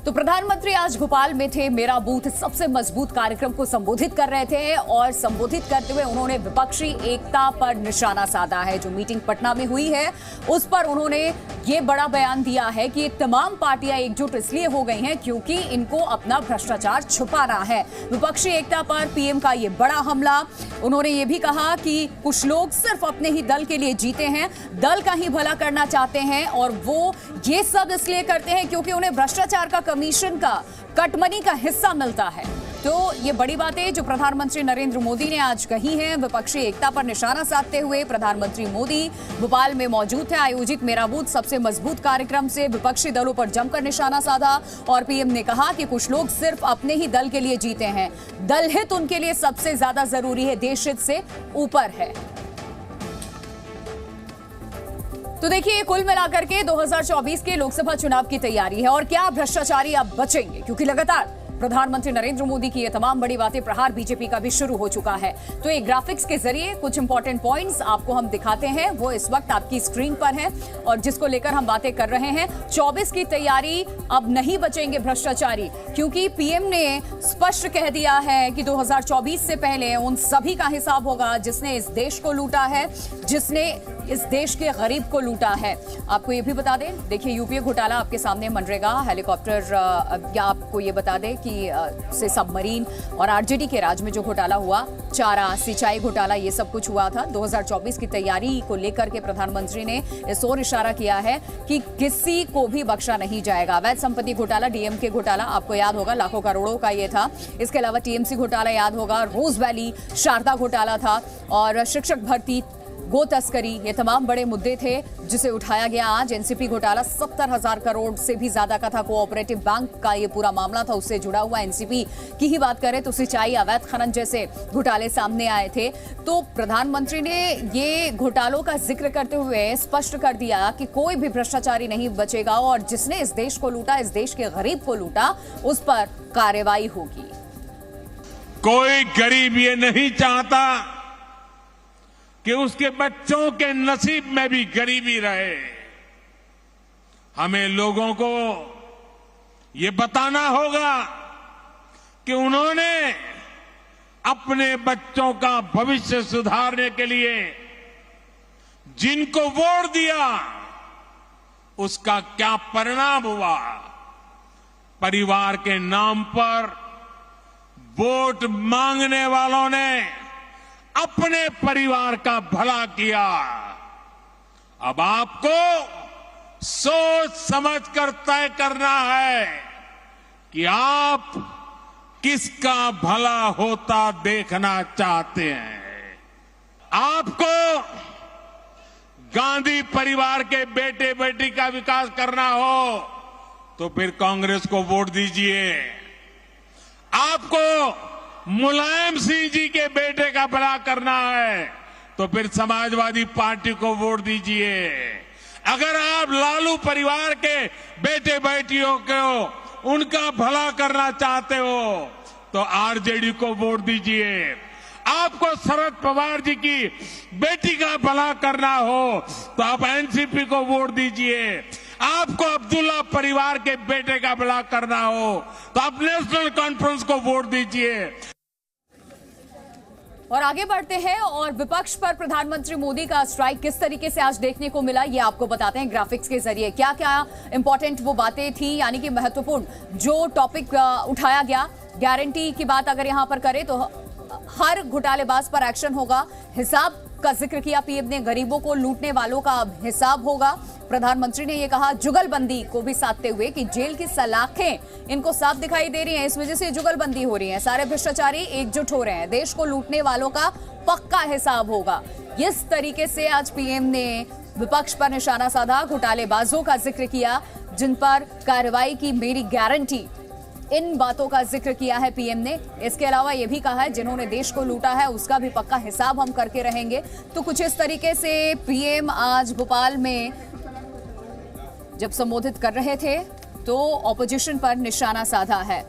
तो प्रधानमंत्री आज भोपाल में थे। मेरा बूथ सबसे मजबूत कार्यक्रम को संबोधित कर रहे थे और संबोधित करते हुए उन्होंने विपक्षी एकता पर निशाना साधा है। जो मीटिंग पटना में हुई है उस पर उन्होंने ये बड़ा बयान दिया है कि तमाम पार्टियां एकजुट इसलिए हो गई हैं क्योंकि इनको अपना भ्रष्टाचार छुपाना है। विपक्षी एकता पर पीएम का ये बड़ा हमला। उन्होंने ये भी कहा कि कुछ लोग सिर्फ अपने ही दल के लिए जीते हैं, दल का ही भला करना चाहते हैं और वो ये सब इसलिए करते हैं क्योंकि उन्हें भ्रष्टाचार का कमीशन का कटमनी का हिस्सा मिलता है। तो ये बड़ी बातें जो प्रधानमंत्री नरेंद्र मोदी ने आज कही हैं। विपक्षी एकता पर निशाना साधते हुए प्रधानमंत्री मोदी भोपाल में मौजूद थे। आयोजित मेरा बूथ सबसे मजबूत कार्यक्रम से विपक्षी दलों पर जमकर निशाना साधा और पीएम ने कहा कि कुछ लोग सिर्फ अपने ही दल के लिए जीते हैं, दल हित उनके लिए सबसे ज्यादा जरूरी है, देश हित से ऊपर है। तो देखिए, कुल मिलाकर के 2024 के लोकसभा चुनाव की तैयारी है और क्या भ्रष्टाचारी अब बचेंगे, क्योंकि लगातार प्रधानमंत्री नरेंद्र मोदी की ये तमाम बड़ी बातें, प्रहार बीजेपी का भी शुरू हो चुका है। तो एक ग्राफिक्स के जरिए कुछ इंपॉर्टेंट पॉइंट्स आपको हम दिखाते हैं, वो इस वक्त आपकी स्क्रीन पर है और जिसको लेकर हम बातें कर रहे हैं। 24 की तैयारी, अब नहीं बचेंगे भ्रष्टाचारी, क्योंकि पीएम ने स्पष्ट कह दिया है कि 2024 से पहले उन सभी का हिसाब होगा जिसने इस देश को लूटा है, जिसने इस देश के गरीब को लूटा है। आपको ये भी बता दें, देखिए यूपीए घोटाला आपके सामने, मनरेगा, हेलीकॉप्टर, या आपको ये बता दें कि से सबमरीन और आरजेडी के राज में जो घोटाला हुआ, चारा, सिंचाई घोटाला, ये सब कुछ हुआ था। 2024 की तैयारी को लेकर के प्रधानमंत्री ने इस ओर इशारा किया है कि किसी को भी बख्शा नहीं जाएगा। अवैध संपत्ति घोटाला, डीएमके घोटाला आपको याद होगा, लाखों करोड़ों का ये था। इसके अलावा टीएमसी घोटाला याद होगा, रोज वैली, शारदा घोटाला था और शिक्षक भर्ती, गो तस्करी, ये तमाम बड़े मुद्दे थे जिसे उठाया गया आज। एनसीपी घोटाला 70,000 करोड़ से भी ज्यादा का था। कोऑपरेटिव बैंक का ये पूरा मामला था, उससे जुड़ा हुआ। एनसीपी की ही बात करें तो सिंचाई, अवैध खनन जैसे घोटाले सामने आए थे। तो प्रधानमंत्री ने ये घोटालों का जिक्र करते हुए स्पष्ट कर दिया कि कोई भी भ्रष्टाचारी नहीं बचेगा और जिसने इस देश को लूटा, इस देश के गरीब को लूटा, उस पर कार्रवाई होगी। कोई गरीब ये नहीं चाहता कि उसके बच्चों के नसीब में भी गरीबी रहे। हमें लोगों को ये बताना होगा कि उन्होंने अपने बच्चों का भविष्य सुधारने के लिए जिनको वोट दिया उसका क्या परिणाम हुआ। परिवार के नाम पर वोट मांगने वालों ने अपने परिवार का भला किया। अब आपको सोच समझ कर तय करना है कि आप किसका भला होता देखना चाहते हैं। आपको गांधी परिवार के बेटे बेटी का विकास करना हो तो फिर कांग्रेस को वोट दीजिए। आपको मुलायम सिंह जी के बेटे का भला करना है तो फिर समाजवादी पार्टी को वोट दीजिए। अगर आप लालू परिवार के बेटे बेटियों को उनका भला करना चाहते हो तो आरजेडी को वोट दीजिए। आपको शरद पवार जी की बेटी का भला करना हो तो आप एनसीपी को वोट दीजिए। आपको अब्दुल्ला परिवार के बेटे का भला करना हो तो आप नेशनल कॉन्फ्रेंस को वोट दीजिए। और आगे बढ़ते हैं और विपक्ष पर प्रधानमंत्री मोदी का स्ट्राइक किस तरीके से आज देखने को मिला, ये आपको बताते हैं ग्राफिक्स के जरिए। क्या क्या इंपॉर्टेंट वो बातें थी, यानी कि महत्वपूर्ण जो टॉपिक उठाया गया। गारंटी की बात अगर यहां पर करें तो हर घोटालेबाज पर एक्शन होगा। हिसाब का जिक्र किया पीएम ने, गरीबों को लूटने वालों का अब हिसाब होगा। प्रधानमंत्री ने यह कहा जुगलबंदी को भी साधते हुए कि जेल की सलाखें इनको साफ दिखाई दे रही हैं, इस वजह से जुगलबंदी हो रही है, सारे भ्रष्टाचारी एकजुट हो रहे हैं, देश को लूटने वालों का पक्का हिसाब होगा। इस तरीके से आज पीएम ने विपक्ष पर निशाना साधा, घोटालेबाजों का जिक्र किया जिन पर कार्रवाई की मेरी गारंटी, इन बातों का जिक्र किया है पीएम ने। इसके अलावा यह भी कहा है जिन्होंने देश को लूटा है उसका भी पक्का हिसाब हम करके रहेंगे। तो कुछ इस तरीके से पीएम आज भोपाल में जब संबोधित कर रहे थे तो ऑपोजिशन पर निशाना साधा है।